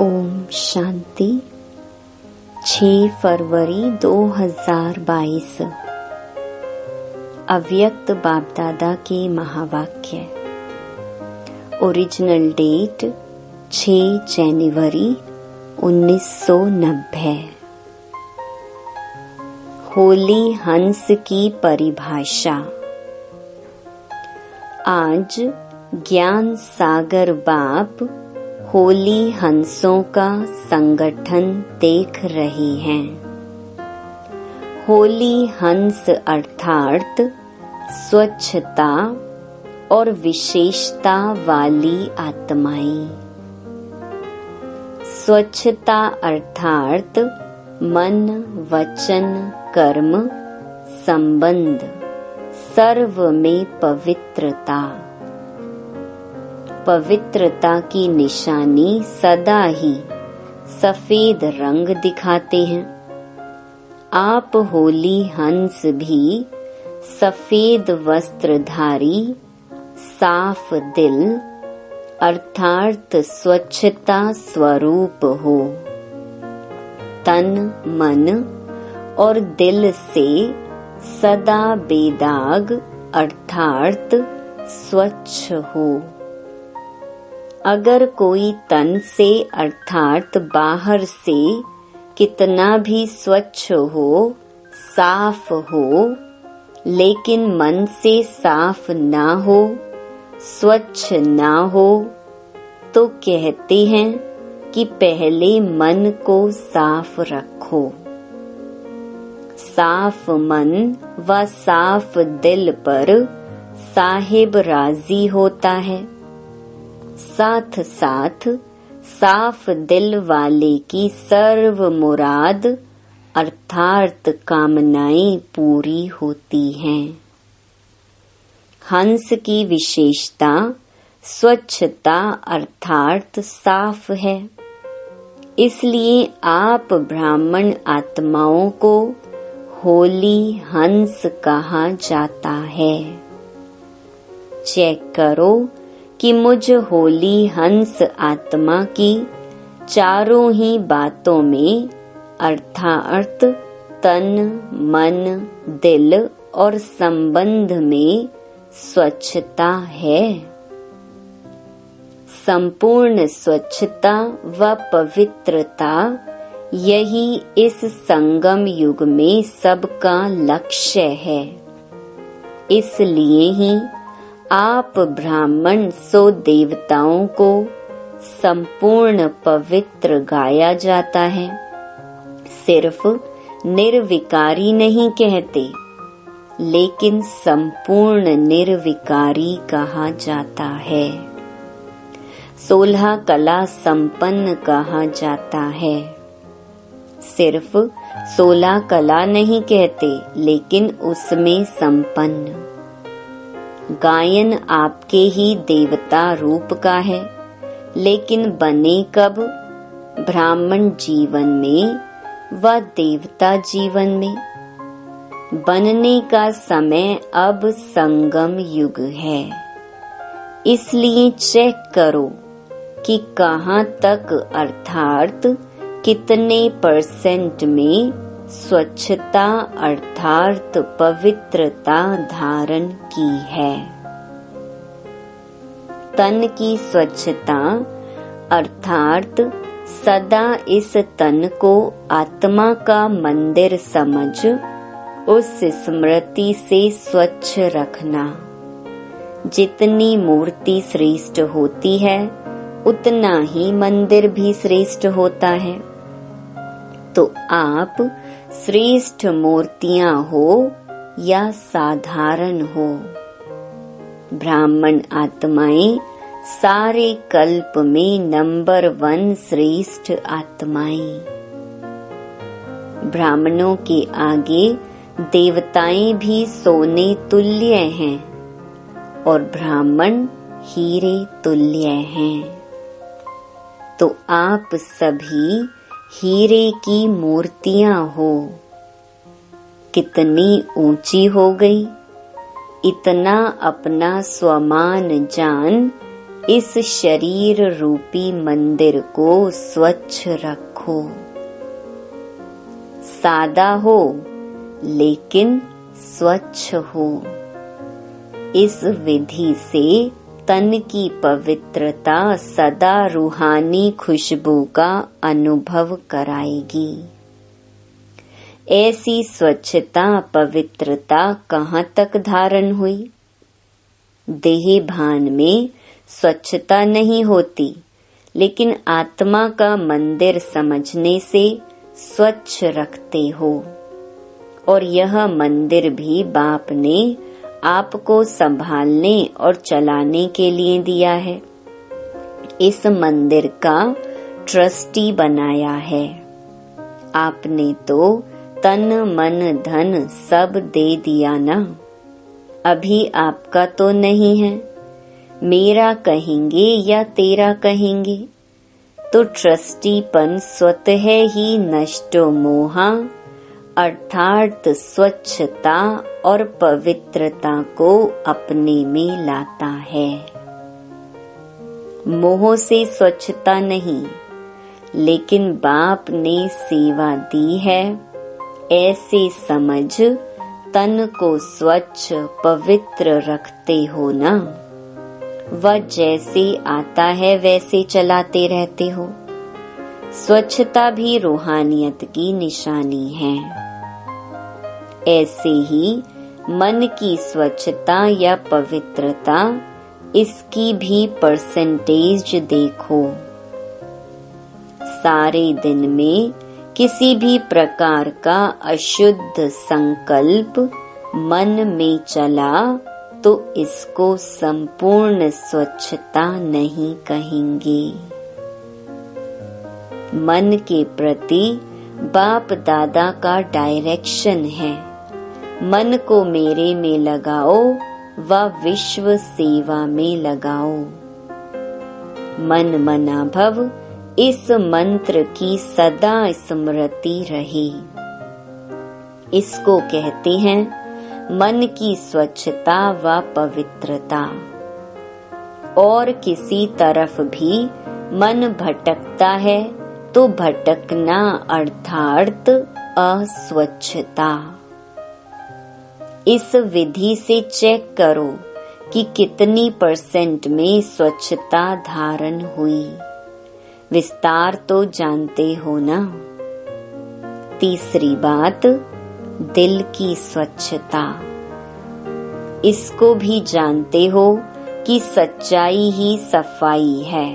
ओम शांति। 6 फरवरी 2022। अव्यक्त बाप दादा के महावाक्य। ओरिजिनल डेट 6 जनवरी 1990। होली हंस की परिभाषा। आज ज्ञान सागर बाप होली हंसों का संगठन देख रहे हैं। होली हंस अर्थात स्वच्छता और विशेषता वाली आत्माएं। स्वच्छता अर्थात मन, वचन, कर्म, संबंध सर्व में पवित्रता। पवित्रता की निशानी सदा ही सफेद रंग दिखाते हैं। आप होली हंस भी सफेद वस्त्रधारी, साफ दिल अर्थात स्वच्छता स्वरूप हो। तन, मन और दिल से सदा बेदाग अर्थात स्वच्छ हो। अगर कोई तन से अर्थात बाहर से कितना भी स्वच्छ हो, साफ हो, लेकिन मन से साफ ना हो, स्वच्छ ना हो, तो कहते हैं कि पहले मन को साफ रखो। साफ मन व साफ दिल पर साहिब राजी होता है। साथ साथ साफ दिल वाले की सर्व मुराद अर्थात कामनाएं पूरी होती हैं। हंस की विशेषता स्वच्छता अर्थात साफ है। इसलिए आप ब्राह्मण आत्माओं को होली हंस कहा जाता है। चेक करो कि मुझ होली हंस आत्मा की चारों ही बातों में अर्थात तन, मन, दिल और संबंध में स्वच्छता है। संपूर्ण स्वच्छता व पवित्रता यही इस संगम युग में सबका लक्ष्य है। इसलिए ही आप ब्राह्मण सो देवताओं को संपूर्ण पवित्र गाया जाता है। सिर्फ निर्विकारी नहीं कहते, लेकिन संपूर्ण निर्विकारी कहा जाता है। 16 कला संपन्न कहा जाता है। सिर्फ 16 कला नहीं कहते, लेकिन उसमें संपन्न। गायन आपके ही देवता रूप का है, लेकिन बने कब? ब्राह्मण जीवन में व देवता जीवन में। बनने का समय अब संगम युग है। इसलिए चेक करो कि कहाँ तक अर्थात कितने % में स्वच्छता अर्थात पवित्रता धारण की है। तन की स्वच्छता अर्थात सदा इस तन को आत्मा का मंदिर समझ उस स्मृति से स्वच्छ रखना। जितनी मूर्ति श्रेष्ठ होती है, उतना ही मंदिर भी श्रेष्ठ होता है। तो आप श्रेष्ठ मूर्तियां हो या साधारण हो, ब्राह्मण आत्माएं सारे कल्प में नंबर 1 श्रेष्ठ आत्माएं। ब्राह्मणों के आगे देवताएं भी सोने तुल्य हैं और ब्राह्मण हीरे तुल्य हैं। तो आप सभी हीरे की मूर्तियां हो। कितनी ऊंची हो गई, इतना अपना स्वमान जान इस शरीर रूपी मंदिर को स्वच्छ रखो। सादा हो लेकिन स्वच्छ हो। इस विधि से तन की पवित्रता सदा रूहानी खुशबू का अनुभव कराएगी। ऐसी स्वच्छता पवित्रता कहाँ तक धारण हुई? देह भान में स्वच्छता नहीं होती, लेकिन आत्मा का मंदिर समझने से स्वच्छ रखते हो। और यह मंदिर भी बाप ने आपको संभालने और चलाने के लिए दिया है। इस मंदिर का ट्रस्टी बनाया है। आपने तो तन मन धन सब दे दिया ना। अभी आपका तो नहीं है। मेरा कहेंगे या तेरा कहेंगे, तो ट्रस्टीपन स्वतः ही नष्टो मोहा अर्थात स्वच्छता और पवित्रता को अपने में लाता है। मोह से स्वच्छता नहीं, लेकिन बाप ने सेवा दी है, ऐसे समझ तन को स्वच्छ पवित्र रखते हो ना। वह जैसे आता है वैसे चलाते रहते हो। स्वच्छता भी रूहानियत की निशानी है। ऐसे ही मन की स्वच्छता या पवित्रता, इसकी भी परसेंटेज देखो। सारे दिन में किसी भी प्रकार का अशुद्ध संकल्प मन में चला तो इसको संपूर्ण स्वच्छता नहीं कहेंगे। मन के प्रति बाप दादा का डायरेक्शन है। मन को मेरे में लगाओ व विश्व सेवा में लगाओ। मन मना भव, इस मंत्र की सदा स्मृति रहे। इसको कहते हैं मन की स्वच्छता व पवित्रता। और किसी तरफ भी मन भटकता है तो भटकना अर्थात अस्वच्छता। इस विधि से चेक करो कि कितनी % में स्वच्छता धारण हुई। विस्तार तो जानते हो ना। तीसरी बात, दिल की स्वच्छता। इसको भी जानते हो कि सच्चाई ही सफाई है।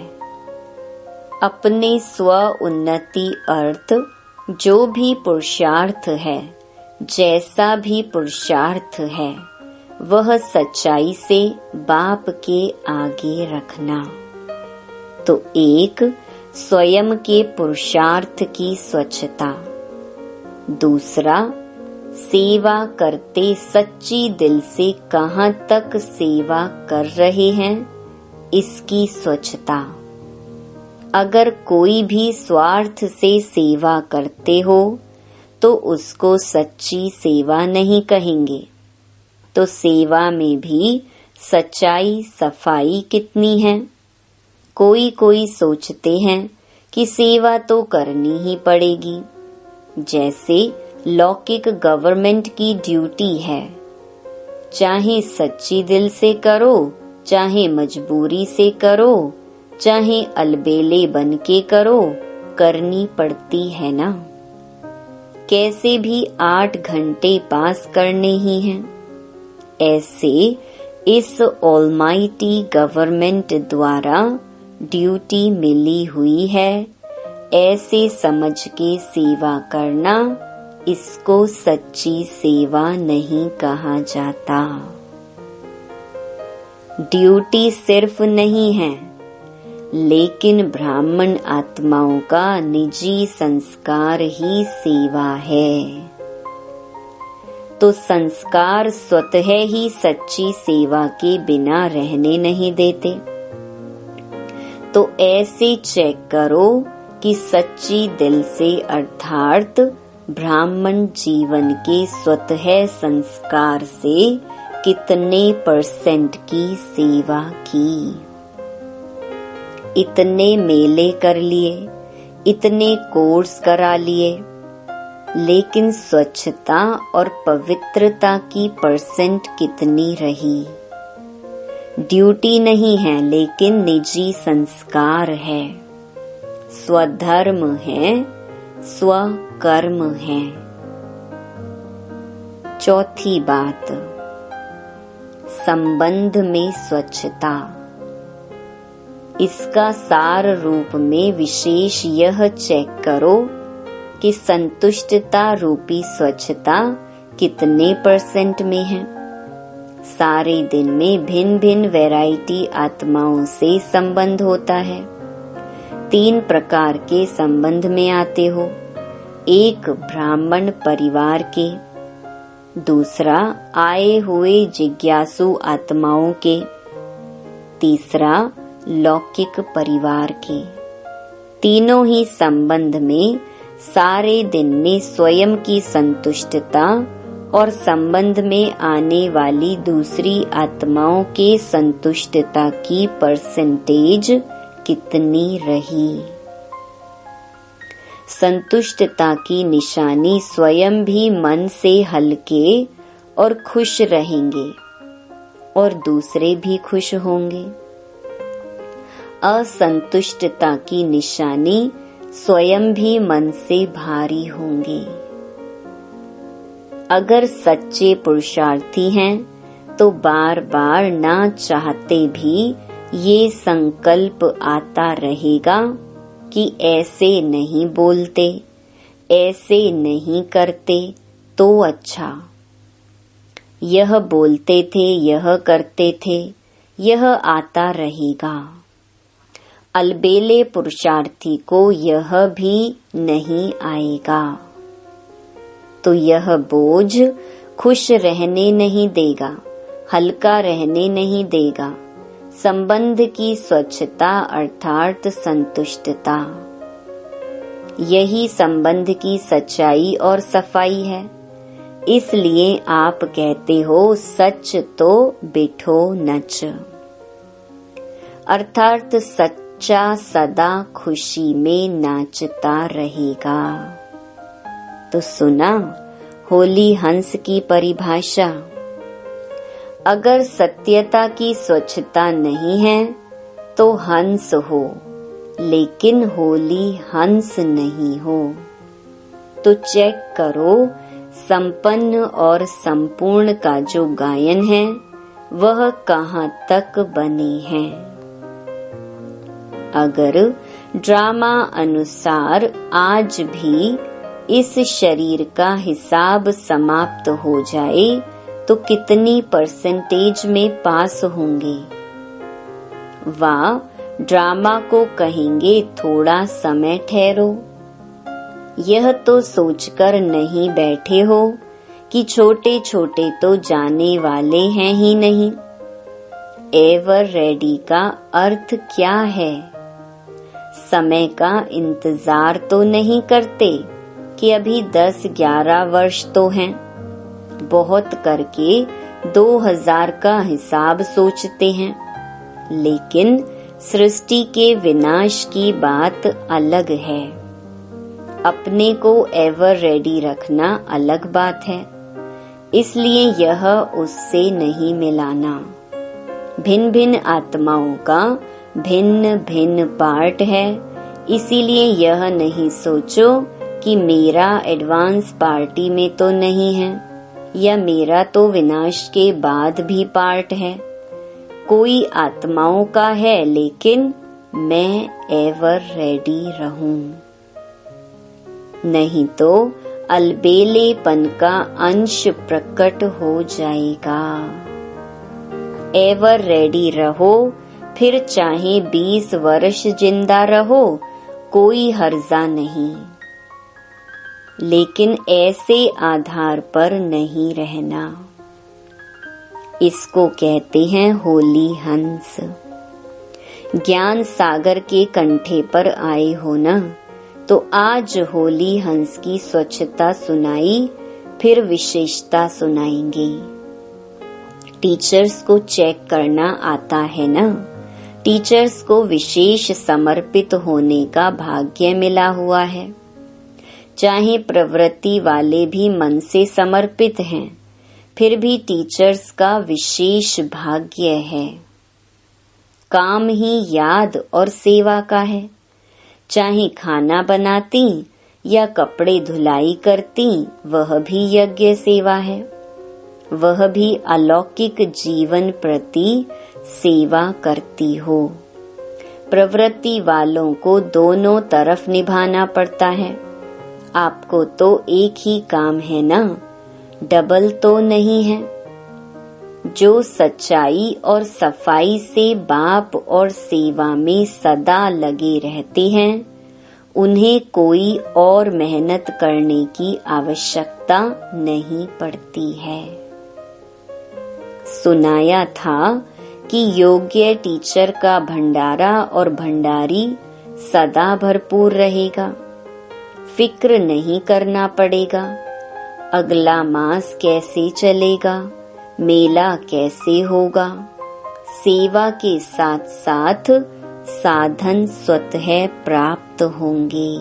अपने स्व उन्नति अर्थ जो भी पुरुषार्थ है, जैसा भी पुरुषार्थ है, वह सच्चाई से बाप के आगे रखना। तो एक, स्वयं के पुरुषार्थ की स्वच्छता। दूसरा, सेवा करते सच्ची दिल से कहाँ तक सेवा कर रहे हैं, इसकी स्वच्छता। अगर कोई भी स्वार्थ से सेवा करते हो तो उसको सच्ची सेवा नहीं कहेंगे। तो सेवा में भी सच्चाई सफाई कितनी है? कोई सोचते हैं कि सेवा तो करनी ही पड़ेगी, जैसे लौकिक गवर्नमेंट की ड्यूटी है। चाहे सच्ची दिल से करो, चाहे मजबूरी से करो, चाहे अलबेले बन के करो, करनी पड़ती है ना। कैसे भी 8 घंटे पास करने ही हैं। ऐसे इस ऑलमाइटी गवर्नमेंट द्वारा ड्यूटी मिली हुई है, ऐसे समझ के सेवा करना, इसको सच्ची सेवा नहीं कहा जाता। ड्यूटी सिर्फ नहीं है, लेकिन ब्राह्मण आत्माओं का निजी संस्कार ही सेवा है। तो संस्कार स्वतः ही सच्ची सेवा के बिना रहने नहीं देते। तो ऐसे चेक करो कि सच्ची दिल से अर्थात ब्राह्मण जीवन के स्वतः संस्कार से कितने % की सेवा की। इतने मेले कर लिए, इतने कोर्स करा लिए, लेकिन स्वच्छता और पवित्रता की परसेंट कितनी रही? ड्यूटी नहीं है, लेकिन निजी संस्कार है, स्वधर्म है, स्वकर्म है। चौथी बात, संबंध में स्वच्छता। इसका सार रूप में विशेष यह चेक करो कि संतुष्टता रूपी स्वच्छता कितने % में है। सारे दिन में भिन्न भिन्न वैरायटी आत्माओं से संबंध होता है। 3 प्रकार के संबंध में आते हो। एक ब्राह्मण परिवार के, दूसरा आए हुए जिज्ञासु आत्माओं के, तीसरा लौकिक परिवार के। तीनों ही संबंध में सारे दिन में स्वयं की संतुष्टता और संबंध में आने वाली दूसरी आत्माओं के संतुष्टता की परसेंटेज कितनी रही? संतुष्टता की निशानी स्वयं भी मन से हल्के और खुश रहेंगे और दूसरे भी खुश होंगे। असंतुष्टता की निशानी स्वयं भी मन से भारी होंगे। अगर सच्चे पुरुषार्थी हैं तो बार बार ना चाहते भी ये संकल्प आता रहेगा कि ऐसे नहीं बोलते, ऐसे नहीं करते तो अच्छा। यह बोलते थे, यह करते थे, यह आता रहेगा। अलबेले पुरुषार्थी को यह भी नहीं आएगा, तो यह बोझ खुश रहने नहीं देगा, हल्का रहने नहीं देगा। संबंध की स्वच्छता अर्थात संतुष्टता, यही संबंध की सच्चाई और सफाई है। इसलिए आप कहते हो सच तो बिठो नच, अर्थात सच्चा सदा खुशी में नाचता रहेगा। तो सुना होली हंस की परिभाषा। अगर सत्यता की स्वच्छता नहीं है तो हंस हो, लेकिन होली हंस नहीं हो। तो चेक करो संपन्न और संपूर्ण का जो गायन है वह कहाँ तक बने हैं। अगर ड्रामा अनुसार आज भी इस शरीर का हिसाब समाप्त हो जाए तो कितनी परसेंटेज में पास होंगे? वाह, ड्रामा को कहेंगे थोड़ा समय ठहरो। यह तो सोचकर नहीं बैठे हो कि छोटे छोटे तो जाने वाले हैं ही नहीं। एवर रेडी का अर्थ क्या है? समय का इंतजार तो नहीं करते कि अभी 10-11 वर्ष तो हैं। बहुत करके 2000 का हिसाब सोचते हैं, लेकिन सृष्टि के विनाश की बात अलग है। अपने को एवर रेडी रखना अलग बात है। इसलिए यह उससे नहीं मिलाना। भिन्न भिन्न आत्माओं का भिन्न भिन्न पार्ट है। इसीलिए यह नहीं सोचो कि मेरा एडवांस पार्टी में तो नहीं है या मेरा तो विनाश के बाद भी पार्ट है। कोई आत्माओं का है, लेकिन मैं एवर रेडी रहूं, नहीं तो अलबेलेपन का अंश प्रकट हो जाएगा। एवर रेडी रहो, फिर चाहे 20 वर्ष जिंदा रहो, कोई हर्जा नहीं, लेकिन ऐसे आधार पर नहीं रहना। इसको कहते हैं होली हंस। ज्ञान सागर के कंठे पर आए हो ना, तो आज होली हंस की स्वच्छता सुनाई, फिर विशेषता सुनाएंगे। टीचर्स को चेक करना आता है ना, टीचर्स को विशेष समर्पित होने का भाग्य मिला हुआ है। चाहे प्रवृत्ति वाले भी मन से समर्पित हैं, फिर भी टीचर्स का विशेष भाग्य है। काम ही याद और सेवा का है। चाहे खाना बनाती या कपड़े धुलाई करती, वह भी यज्ञ सेवा है। वह भी अलौकिक जीवन प्रति सेवा करती हो। प्रवृत्ति वालों को दोनों तरफ निभाना पड़ता है। आपको तो एक ही काम है ना, डबल तो नहीं है। जो सच्चाई और सफाई से बाप और सेवा में सदा लगे रहते हैं, उन्हें कोई और मेहनत करने की आवश्यकता नहीं पड़ती है। सुनाया था कि योग्य टीचर का भंडारा और भंडारी सदा भरपूर रहेगा। फिक्र नहीं करना पड़ेगा, अगला मास कैसे चलेगा, मेला कैसे होगा। सेवा के साथ साथ साधन स्वतः प्राप्त होंगे।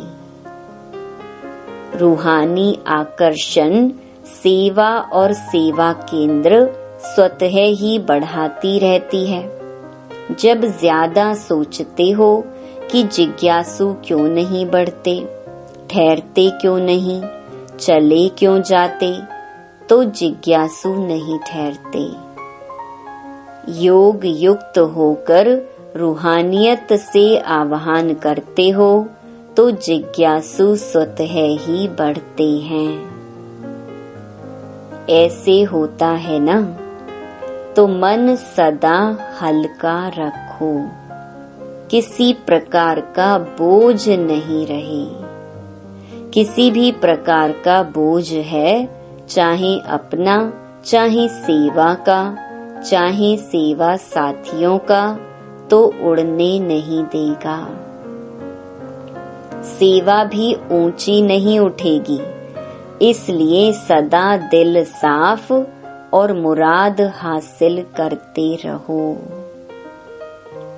रूहानी आकर्षण सेवा और सेवा केंद्र स्वतः ही बढ़ाती रहती है। जब ज्यादा सोचते हो कि जिज्ञासु क्यों नहीं बढ़ते, ठहरते क्यों नहीं, चले क्यों जाते, तो जिज्ञासु नहीं ठहरते। योग युक्त होकर रूहानियत से आह्वान करते हो तो जिज्ञासु स्वतः ही बढ़ते हैं। ऐसे होता है ना, तो मन सदा हल्का रखो, किसी प्रकार का बोझ नहीं रहे। किसी भी प्रकार का बोझ है, चाहे अपना, चाहे सेवा का, चाहे सेवा साथियों का, तो उड़ने नहीं देगा। सेवा भी ऊंची नहीं उठेगी, इसलिए सदा दिल साफ और मुराद हासिल करते रहो।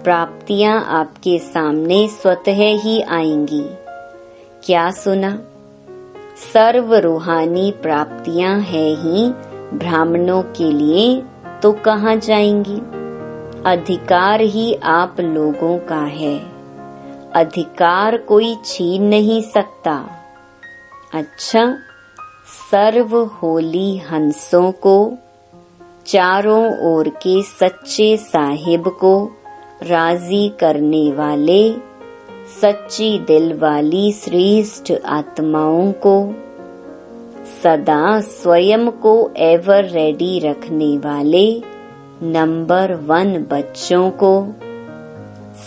प्राप्तियां आपके सामने स्वतः ही आएंगी। क्या सुना? सर्व रूहानी प्राप्तियां है ही ब्राह्मणों के लिए, तो कहाँ जाएंगी? अधिकार ही आप लोगों का है। अधिकार कोई छीन नहीं सकता। अच्छा, सर्व होली हंसों को, चारों ओर के सच्चे साहिब को राजी करने वाले, सच्ची दिल वाली श्रेष्ठ आत्माओं को, सदा स्वयं को एवर रेडी रखने वाले नंबर 1 बच्चों को,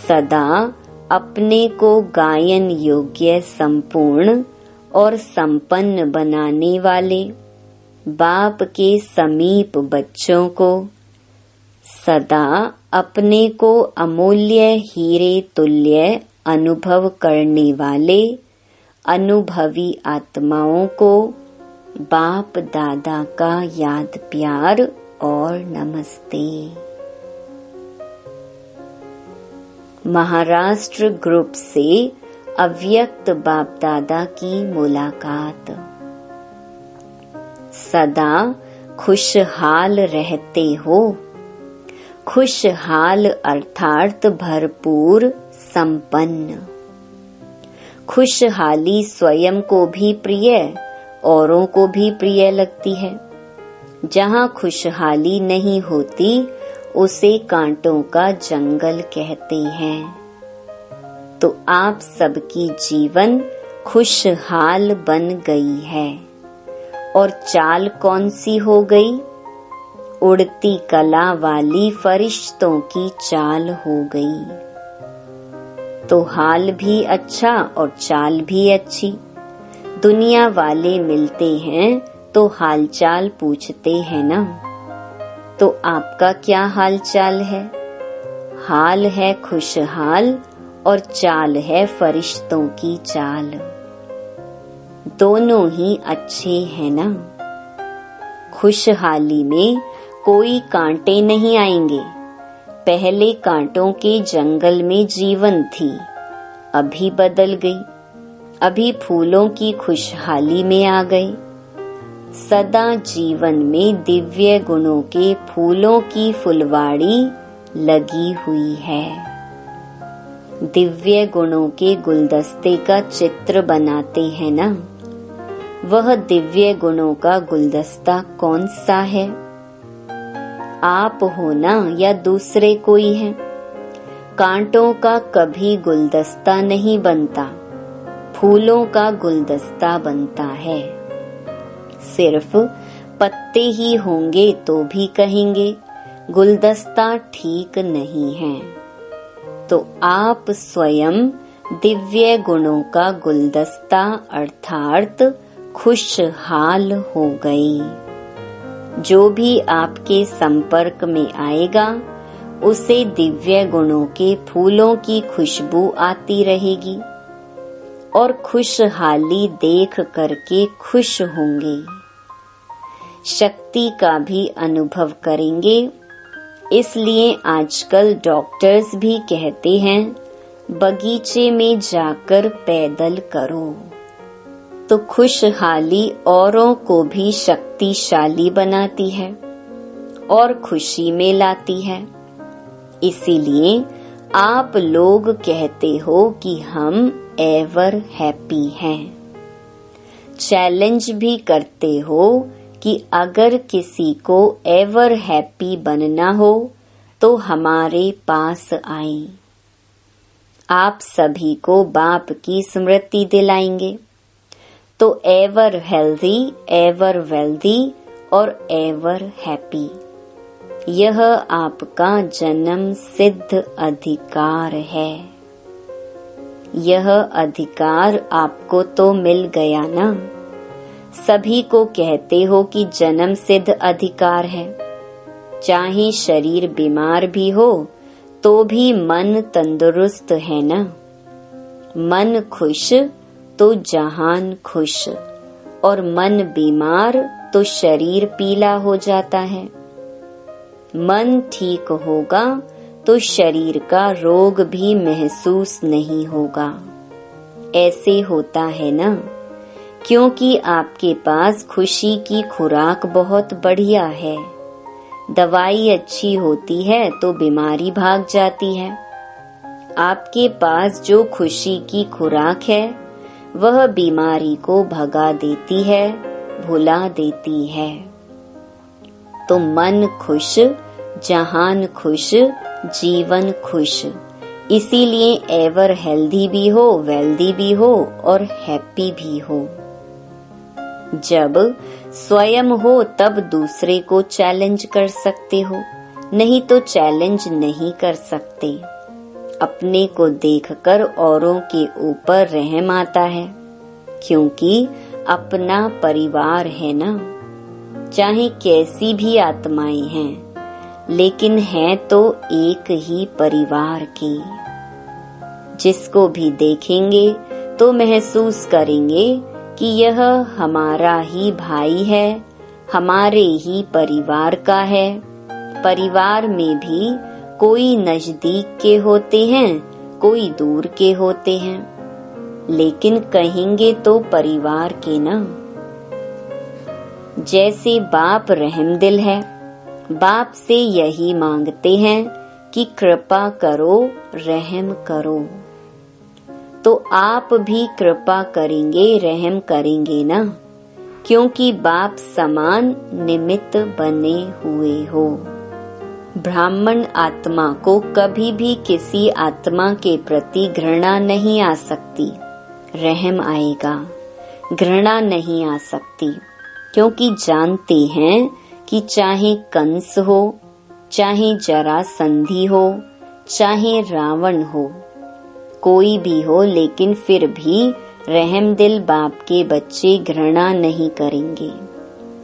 सदा अपने को गायन योग्य संपूर्ण और संपन्न बनाने वाले बाप के समीप बच्चों को, सदा अपने को अमूल्य हीरे तुल्य अनुभव करने वाले अनुभवी आत्माओं को बाप दादा का याद प्यार और नमस्ते। महाराष्ट्र ग्रुप से अव्यक्त बाप दादा की मुलाकात। सदा खुशहाल रहते हो। खुशहाल अर्थात भरपूर, संपन्न। खुशहाली स्वयं को भी प्रिय, औरों को भी प्रिय लगती है। जहाँ खुशहाली नहीं होती, उसे कांटों का जंगल कहते हैं। तो आप सबकी जीवन खुशहाल बन गई है। और चाल कौन सी हो गई? उड़ती कला वाली फरिश्तों की चाल हो गई। तो हाल भी अच्छा और चाल भी अच्छी। दुनिया वाले मिलते हैं तो हालचाल पूछते हैं ना। तो आपका क्या हालचाल है? हाल है खुशहाल और चाल है फरिश्तों की चाल। दोनों ही अच्छे हैं ना। खुशहाली में कोई कांटे नहीं आएंगे। पहले कांटों के जंगल में जीवन थी, अभी बदल गई। अभी फूलों की खुशहाली में आ गए। सदा जीवन में दिव्य गुणों के फूलों की फुलवाड़ी लगी हुई है। दिव्य गुणों के गुलदस्ते का चित्र बनाते हैं ना, वह दिव्य गुणों का गुलदस्ता कौन सा है? आप हो ना या दूसरे कोई है? कांटों का कभी गुलदस्ता नहीं बनता, फूलों का गुलदस्ता बनता है। सिर्फ पत्ते ही होंगे तो भी कहेंगे गुलदस्ता ठीक नहीं है। तो आप स्वयं दिव्य गुणों का गुलदस्ता अर्थात खुशहाल हो गए। जो भी आपके संपर्क में आएगा उसे दिव्य गुणों के फूलों की खुशबू आती रहेगी और खुशहाली देख करके खुश होंगे। शक्ति का भी अनुभव करेंगे। इसलिए आजकल डॉक्टर्स भी कहते हैं बगीचे में जाकर पैदल करो, तो खुशहाली औरों को भी शक्तिशाली बनाती है और खुशी में लाती है। इसीलिए आप लोग कहते हो कि हम एवर हैप्पी हैं। चैलेंज भी करते हो कि अगर किसी को एवर हैप्पी बनना हो तो हमारे पास आए। आप सभी को बाप की स्मृति दिलाएंगे तो एवर हेल्दी, एवर वेल्दी और एवर हैप्पी, यह आपका जन्म सिद्ध अधिकार है। यह अधिकार आपको तो मिल गया ना। सभी को कहते हो कि जन्म सिद्ध अधिकार है। चाहे शरीर बीमार भी हो तो भी मन तंदुरुस्त है ना। मन खुश तो जहान खुश, और मन बीमार तो शरीर पीला हो जाता है। मन ठीक होगा तो शरीर का रोग भी महसूस नहीं होगा। ऐसे होता है ना, क्योंकि आपके पास खुशी की खुराक बहुत बढ़िया है। दवाई अच्छी होती है तो बीमारी भाग जाती है। आपके पास जो खुशी की खुराक है वह बीमारी को भगा देती है, भुला देती है। तो मन खुश, जहान खुश, जीवन खुश। इसीलिए एवर हेल्दी भी हो, वेल्दी भी हो और हैप्पी भी हो। जब स्वयं हो तब दूसरे को चैलेंज कर सकते हो, नहीं तो चैलेंज नहीं कर सकते। अपने को देखकर औरों के ऊपर रहम आता है, क्योंकि अपना परिवार है ना। चाहे कैसी भी आत्माएं हैं, लेकिन हैं तो एक ही परिवार की। जिसको भी देखेंगे तो महसूस करेंगे कि यह हमारा ही भाई है, हमारे ही परिवार का है। परिवार में भी कोई नजदीक के होते हैं, कोई दूर के होते हैं, लेकिन कहेंगे तो परिवार के ना। जैसे बाप रहमदिल है, बाप से यही मांगते हैं कि कृपा करो, रहम करो। तो आप भी कृपा करेंगे, रहम करेंगे ना, क्योंकि बाप समान निमित्त बने हुए हो। ब्राह्मण आत्मा को कभी भी किसी आत्मा के प्रति घृणा नहीं आ सकती। रहम आएगा, घृणा नहीं आ सकती, क्योंकि जानते हैं कि चाहे कंस हो, चाहे जरासंधी हो, चाहे रावण हो, कोई भी हो, लेकिन फिर भी रहमदिल बाप के बच्चे घृणा नहीं करेंगे।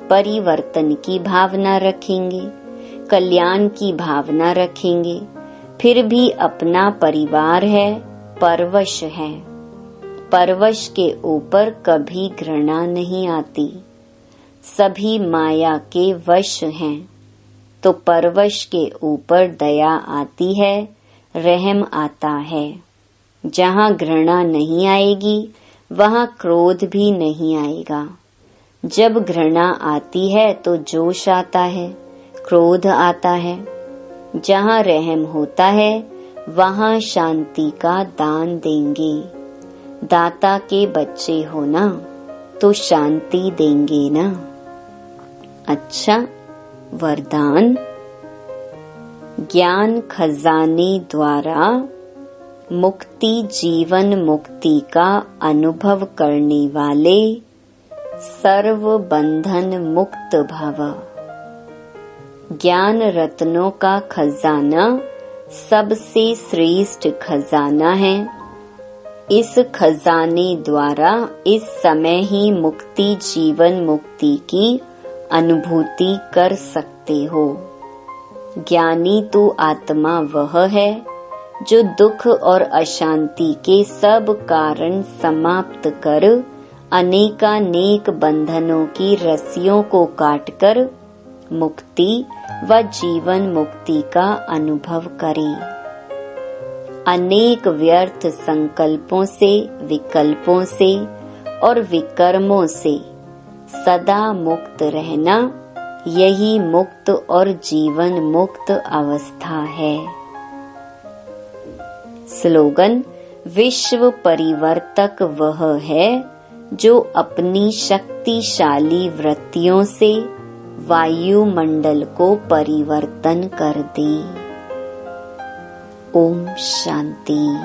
परिवर्तन की भावना रखेंगे, कल्याण की भावना रखेंगे। फिर भी अपना परिवार है, परवश है। परवश के ऊपर कभी घृणा नहीं आती। सभी माया के वश हैं, तो परवश के ऊपर दया आती है, रहम आता है। जहाँ घृणा नहीं आएगी वहाँ क्रोध भी नहीं आएगा। जब घृणा आती है तो जोश आता है, क्रोध आता है। जहाँ रहम होता है वहाँ शांति का दान देंगे। दाता के बच्चे हो ना तो शांति देंगे ना। अच्छा, वरदान। ज्ञान खजाने द्वारा मुक्ति जीवन मुक्ति का अनुभव करने वाले सर्व बंधन मुक्त भव। ज्ञान रत्नों का खजाना सबसे श्रेष्ठ खजाना है। इस खजाने द्वारा इस समय ही मुक्ति जीवन मुक्ति की अनुभूति कर सकते हो। ज्ञानी तो आत्मा वह है जो दुख और अशांति के सब कारण समाप्त कर अनेकानेक बंधनों की रस्सियों को काटकर मुक्ति व जीवन मुक्ति का अनुभव करे। अनेक व्यर्थ संकल्पों से, विकल्पों से और विकर्मों से सदा मुक्त रहना, यही मुक्त और जीवन मुक्त अवस्था है। स्लोगन। विश्व परिवर्तक वह है जो अपनी शक्तिशाली वृत्तियों से वायुमंडल को परिवर्तन कर दे। ओम शांति।